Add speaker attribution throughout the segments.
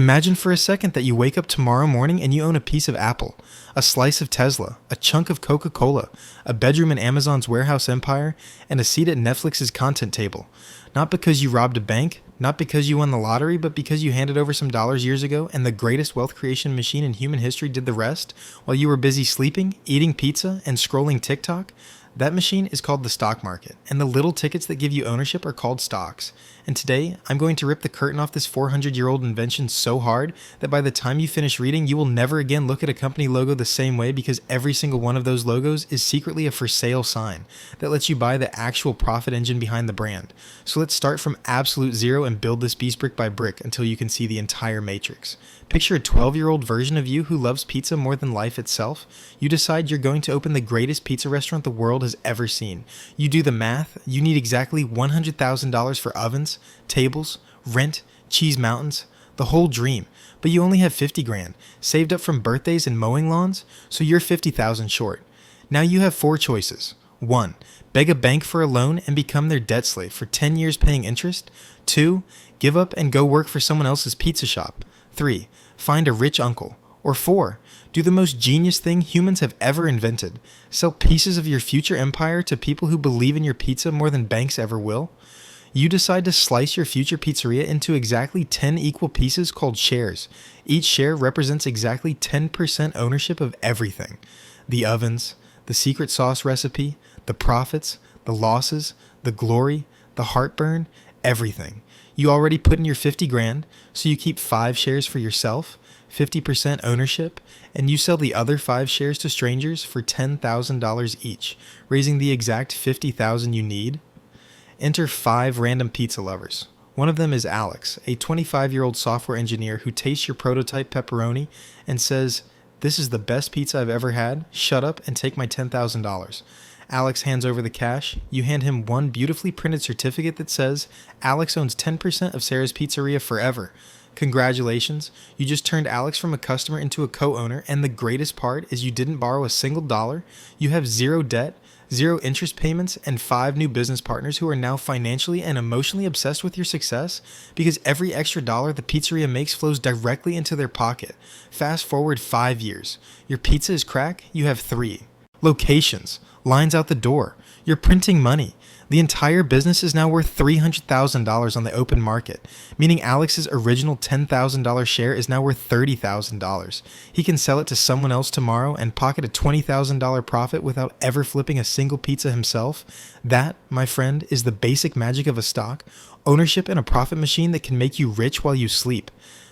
Speaker 1: Imagine for a second that you wake up tomorrow morning and you own a piece of Apple, a slice of Tesla, a chunk of Coca-Cola, a bedroom in Amazon's warehouse empire, and a seat at Netflix's content table. Not because you robbed a bank, not because you won the lottery, but because you handed over some dollars years ago and the greatest wealth creation machine in human history did the rest while you were busy sleeping, eating pizza, and scrolling TikTok. That machine is called the stock market, and the little tickets that give you ownership are called stocks. And today, I'm going to rip the curtain off this 400-year-old invention so hard that by the time you finish reading, you will never again look at a company logo the same way, because every single one of those logos is secretly a for sale sign that lets you buy the actual profit engine behind the brand. So let's start from absolute zero and build this beast brick by brick until you can see the entire matrix. Picture a 12-year-old version of you who loves pizza more than life itself. You decide you're going to open the greatest pizza restaurant the world has ever seen. You do the math. You need exactly $100,000 for ovens, tables, rent, cheese mountains, the whole dream. But you only have 50 grand, saved up from birthdays and mowing lawns, so you're 50,000 short. Now you have 4 choices. 1. Beg a bank for a loan and become their debt slave for 10 years paying interest. 2. Give up and go work for someone else's pizza shop. 3. Find a rich uncle. Or 4. Do the most genius thing humans have ever invented. Sell pieces of your future empire to people who believe in your pizza more than banks ever will. You decide to slice your future pizzeria into exactly 10 equal pieces called shares. Each share represents exactly 10% ownership of everything. The ovens, the secret sauce recipe, the profits, the losses, the glory, the heartburn, everything. You already put in your 50 grand, so you keep 5 shares for yourself, 50% ownership, and you sell the other 5 shares to strangers for $10,000 each, raising the exact $50,000 you need. Enter 5 random pizza lovers. One of them is Alex, a 25-year-old software engineer who tastes your prototype pepperoni and says, "This is the best pizza I've ever had. Shut up and take my $10,000. Alex hands over the cash. You hand him one beautifully printed certificate that says, "Alex owns 10% of Sarah's Pizzeria forever." Congratulations, you just turned Alex from a customer into a co-owner, and the greatest part is you didn't borrow a single dollar. You have 0 debt, 0 interest payments, and 5 new business partners who are now financially and emotionally obsessed with your success because every extra dollar the pizzeria makes flows directly into their pocket. Fast forward 5 years. Your pizza is crack, you have 3. Locations, lines out the door. You're printing money. The entire business is now worth $300,000 on the open market, meaning Alex's original $10,000 share is now worth $30,000. He can sell it to someone else tomorrow and pocket a $20,000 profit without ever flipping a single pizza himself. That, my friend, is the basic magic of a stock, ownership in a profit machine that can make you rich while you sleep.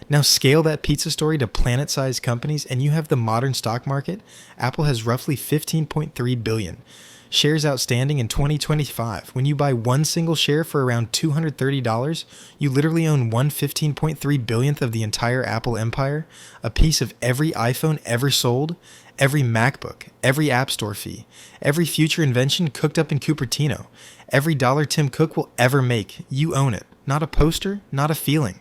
Speaker 1: Now scale that pizza story to planet-sized companies and you have the modern stock market. Apple has roughly 15.3 billion. Shares outstanding in 2025. When you buy one single share for around $230, you literally own 1/15.3 billionth of the entire Apple empire, a piece of every iPhone ever sold, every MacBook, every App Store fee, every future invention cooked up in Cupertino, every dollar Tim Cook will ever make. You own it. Not a poster, not a feeling.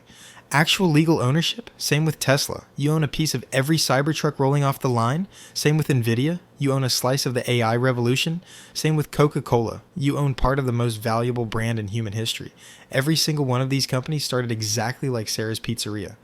Speaker 1: Actual legal ownership, same with Tesla. You own a piece of every Cybertruck rolling off the line. Same with Nvidia. You own a slice of the AI revolution. Same with Coca-Cola. You own part of the most valuable brand in human history. Every single one of these companies started exactly like Sarah's Pizzeria.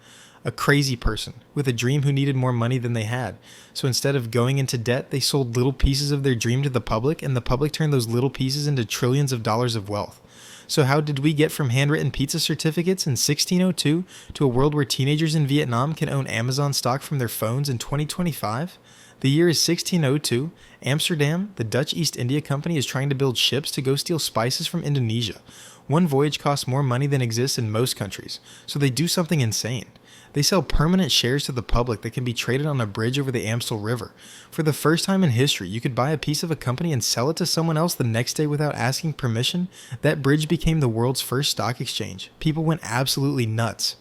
Speaker 1: A crazy person with a dream who needed more money than they had. So instead of going into debt, they sold little pieces of their dream to the public, and the public turned those little pieces into trillions of dollars of wealth. So how did we get from handwritten pizza certificates in 1602 to a world where teenagers in Vietnam can own Amazon stock from their phones in 2025? The year is 1602. Amsterdam, the Dutch East India Company, is trying to build ships to go steal spices from Indonesia. One voyage costs more money than exists in most countries, so they do something insane. They sell permanent shares to the public that can be traded on a bridge over the Amstel River. For the first time in history, you could buy a piece of a company and sell it to someone else the next day without asking permission. That bridge became the world's first stock exchange. People went absolutely nuts.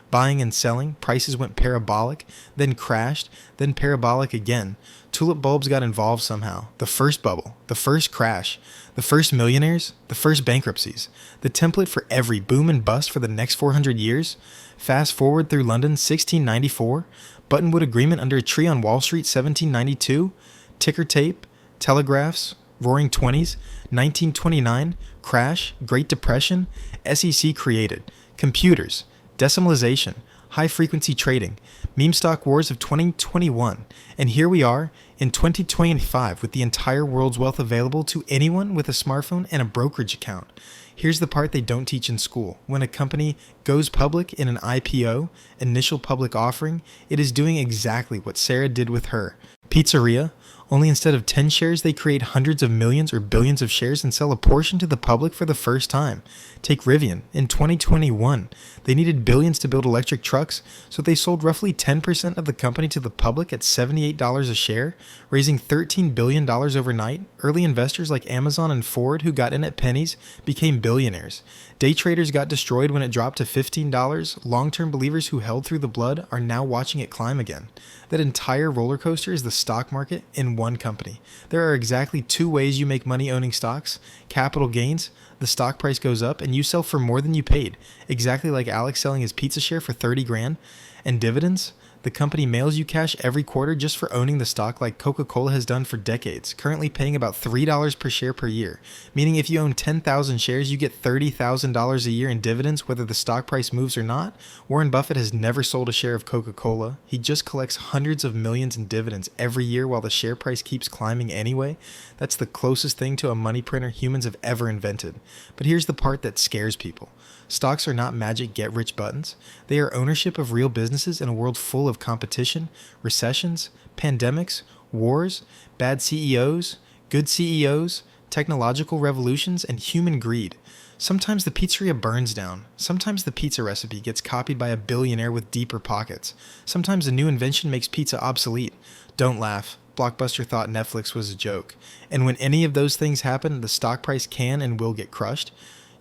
Speaker 1: Buying and selling, prices went parabolic, then crashed, then parabolic again. Tulip bulbs got involved somehow. The first bubble, the first crash, the first millionaires, the first bankruptcies, the template for every boom and bust for the next 400 years. Fast forward through London, 1694, Buttonwood Agreement under a tree on Wall Street, 1792, ticker tape, telegraphs, Roaring Twenties, 1929, crash, Great Depression, SEC created, computers, decimalization, high-frequency trading, meme stock wars of 2021, and here we are in 2025 with the entire world's wealth available to anyone with a smartphone and a brokerage account. Here's the part they don't teach in school. When a company goes public in an IPO, initial public offering, it is doing exactly what Sarah did with her pizzeria, only instead of 10 shares, they create hundreds of millions or billions of shares and sell a portion to the public for the first time. Take Rivian. In 2021, they needed billions to build electric trucks, so they sold roughly 10% of the company to the public at $78 a share, raising $13 billion overnight. Early investors like Amazon and Ford, who got in at pennies, became billionaires. Day traders got destroyed when it dropped to $15. Long-term believers who held through the blood are now watching it climb again. That entire roller coaster is the stock market in one company. There are exactly two ways you make money owning stocks. Capital gains, the stock price goes up and you sell for more than you paid, exactly like Alex selling his pizza share for 30 grand. And dividends, the company mails you cash every quarter just for owning the stock, like Coca-Cola has done for decades, currently paying about $3 per share per year, meaning if you own 10,000 shares, you get $30,000 a year in dividends whether the stock price moves or not. Warren Buffett has never sold a share of Coca-Cola. He just collects hundreds of millions in dividends every year while the share price keeps climbing anyway. That's the closest thing to a money printer humans have ever invented. But here's the part that scares people. Stocks are not magic get-rich buttons. They are ownership of real businesses in a world full of competition, recessions, pandemics, wars, bad CEOs, good CEOs, technological revolutions, and human greed. Sometimes the pizzeria burns down. Sometimes the pizza recipe gets copied by a billionaire with deeper pockets. Sometimes a new invention makes pizza obsolete. Don't laugh. Blockbuster thought Netflix was a joke. And when any of those things happen, the stock price can and will get crushed.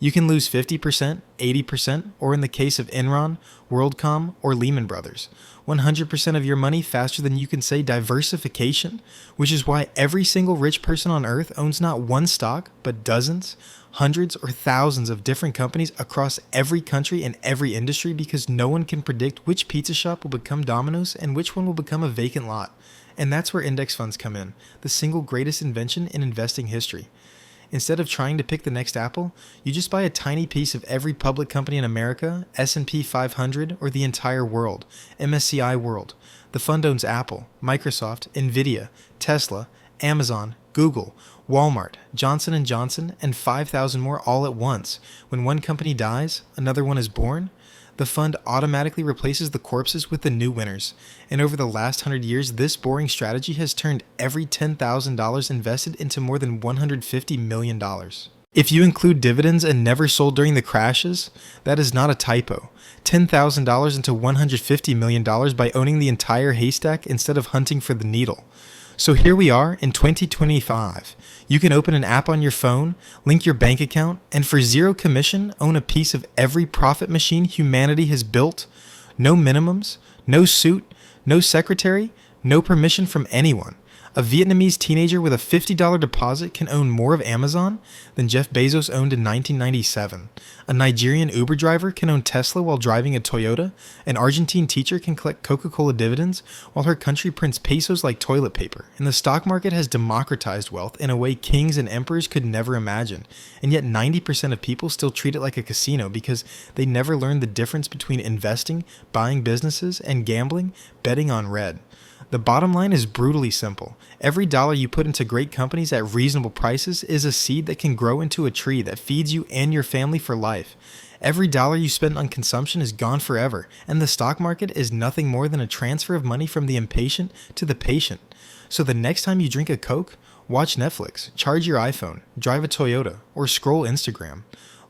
Speaker 1: You can lose 50%, 80%, or in the case of Enron, WorldCom, or Lehman Brothers, 100% of your money faster than you can say diversification, which is why every single rich person on earth owns not one stock, but dozens, hundreds, or thousands of different companies across every country and every industry, because no one can predict which pizza shop will become Domino's and which one will become a vacant lot. And that's where index funds come in, the single greatest invention in investing history. Instead of trying to pick the next Apple, you just buy a tiny piece of every public company in America, S&P 500, or the entire world, MSCI World. The fund owns Apple, Microsoft, Nvidia, Tesla, Amazon, Google, Walmart, Johnson & Johnson, and 5,000 more all at once. When one company dies, another one is born. The fund automatically replaces the corpses with the new winners. And over the last 100 years, this boring strategy has turned every $10,000 invested into more than $150 million. If you include dividends and never sold during the crashes, that is not a typo. $10,000 into $150 million by owning the entire haystack instead of hunting for the needle. So here we are in 2025. You can open an app on your phone, link your bank account, and for zero commission, own a piece of every profit machine humanity has built. No minimums, no suit, no secretary, no permission from anyone. A Vietnamese teenager with a $50 deposit can own more of Amazon than Jeff Bezos owned in 1997. A Nigerian Uber driver can own Tesla while driving a Toyota. An Argentine teacher can collect Coca-Cola dividends while her country prints pesos like toilet paper. And the stock market has democratized wealth in a way kings and emperors could never imagine. And yet 90% of people still treat it like a casino because they never learned the difference between investing, buying businesses, and gambling, betting on red. The bottom line is brutally simple. Every dollar you put into great companies at reasonable prices is a seed that can grow into a tree that feeds you and your family for life. Every dollar you spend on consumption is gone forever, and the stock market is nothing more than a transfer of money from the impatient to the patient. So the next time you drink a Coke, watch Netflix, charge your iPhone, drive a Toyota, or scroll Instagram.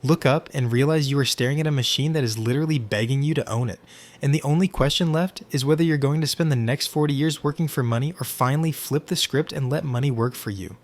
Speaker 1: Look up and realize you are staring at a machine that is literally begging you to own it. And the only question left is whether you're going to spend the next 40 years working for money or finally flip the script and let money work for you.